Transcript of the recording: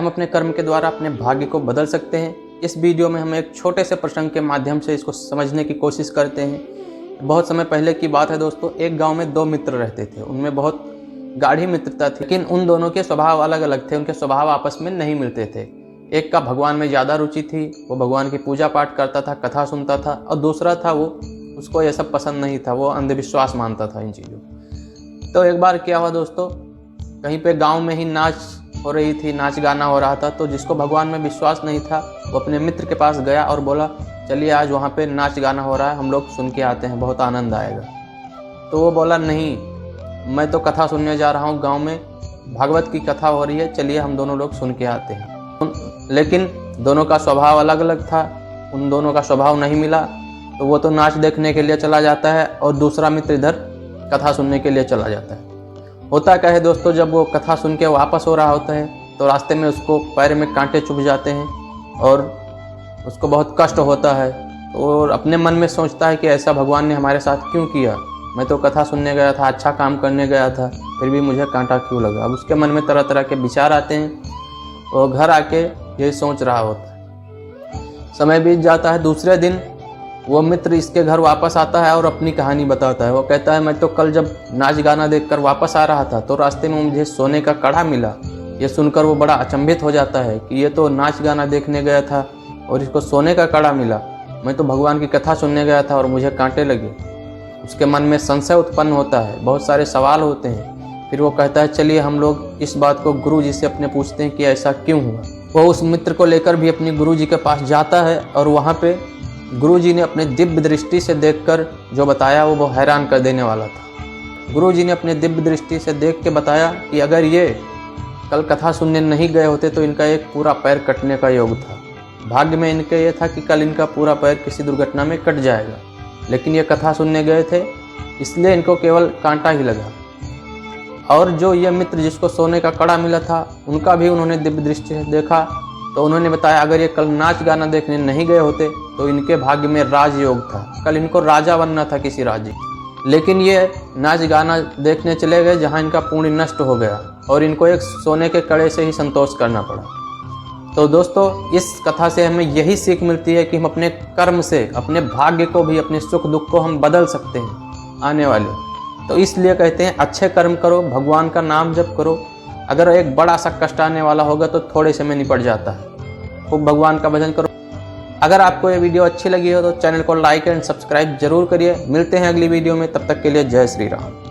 अपने कर्म के द्वारा अपने भाग्य को बदल सकते हैं। इस वीडियो में हम एक छोटे से प्रसंग के माध्यम से इसको समझने की कोशिश करते हैं। बहुत समय पहले की बात है दोस्तों, एक गांव में दो मित्र रहते थे। उनमें बहुत गाढ़ी मित्रता थी, लेकिन उन दोनों के स्वभाव अलग अलग थे। उनके स्वभाव आपस में नहीं मिलते थे। एक का भगवान में ज़्यादा रुचि थी, वो भगवान की पूजा पाठ करता था, कथा सुनता था, और दूसरा था उसको ये सब पसंद नहीं था, वो अंधविश्वास मानता था इन चीज़ों। तो एक बार क्या हुआ दोस्तों, कहीं पे गांव में ही नाच हो रही थी, नाच गाना हो रहा था। तो जिसको भगवान में विश्वास नहीं था वो अपने मित्र के पास गया और बोला, चलिए आज वहाँ पे नाच गाना हो रहा है, हम लोग सुन के आते हैं, बहुत आनंद आएगा। तो वो बोला, नहीं, मैं तो कथा सुनने जा रहा हूँ, गांव में भागवत की कथा हो रही है, चलिए हम दोनों लोग सुन के आते हैं। लेकिन दोनों का स्वभाव अलग अलग था, उन दोनों का स्वभाव नहीं मिला। तो वो तो नाच देखने के लिए चला जाता है और दूसरा मित्र इधर कथा सुनने के लिए चला जाता है। होता क्या है दोस्तों, जब वो कथा सुन के वापस हो रहा होता है तो रास्ते में उसको पैर में कांटे चुभ जाते हैं और उसको बहुत कष्ट होता है। और अपने मन में सोचता है कि ऐसा भगवान ने हमारे साथ क्यों किया, मैं तो कथा सुनने गया था, अच्छा काम करने गया था, फिर भी मुझे कांटा क्यों लगा। अब उसके मन में तरह तरह के विचार आते हैं और घर आके यही सोच रहा होता है। समय बीत जाता है। दूसरे दिन वो मित्र इसके घर वापस आता है और अपनी कहानी बताता है। वो कहता है, मैं तो कल जब नाच गाना देखकर वापस आ रहा था तो रास्ते में मुझे सोने का कड़ा मिला। ये सुनकर वो बड़ा अचंभित हो जाता है कि ये तो नाच गाना देखने गया था और इसको सोने का कड़ा मिला, मैं तो भगवान की कथा सुनने गया था और मुझे कांटे लगे। उसके मन में संशय उत्पन्न होता है, बहुत सारे सवाल होते हैं। फिर वो कहता है, चलिए हम लोग इस बात को गुरु जी से अपने पूछते हैं कि ऐसा क्यों हुआ। वो उस मित्र को लेकर भी अपने गुरु जी के पास जाता है और वहाँ पे गुरुजी ने अपने दिव्य दृष्टि से देखकर जो बताया वो हैरान कर देने वाला था। गुरुजी ने अपने दिव्य दृष्टि से देख के बताया कि अगर ये कल कथा सुनने नहीं गए होते तो इनका एक पूरा पैर कटने का योग था। भाग्य में इनके ये था कि कल इनका पूरा पैर किसी दुर्घटना में कट जाएगा, लेकिन ये कथा सुनने गए थे इसलिए इनको केवल कांटा ही लगा। और जो ये मित्र जिसको सोने का कड़ा मिला था, उनका भी उन्होंने दिव्य दृष्टि से देखा तो उन्होंने बताया, अगर ये कल नाच गाना देखने नहीं गए होते तो इनके भाग्य में राजयोग था, कल इनको राजा बनना था किसी राज्य। लेकिन ये नाच गाना देखने चले गए जहाँ इनका पुण्य नष्ट हो गया और इनको एक सोने के कड़े से ही संतोष करना पड़ा। तो दोस्तों, इस कथा से हमें यही सीख मिलती है कि हम अपने कर्म से अपने भाग्य को भी, अपने सुख दुख को हम बदल सकते हैं आने वाले। तो इसलिए कहते हैं, अच्छे कर्म करो, भगवान का नाम जप करो। अगर एक बड़ा सा कष्ट आने वाला होगा तो थोड़े से में निपट जाता है। खूब भगवान का भजन करो। अगर आपको ये वीडियो अच्छी लगी हो तो चैनल को लाइक एंड सब्सक्राइब जरूर करिए। मिलते हैं अगली वीडियो में, तब तक के लिए जय श्री राम।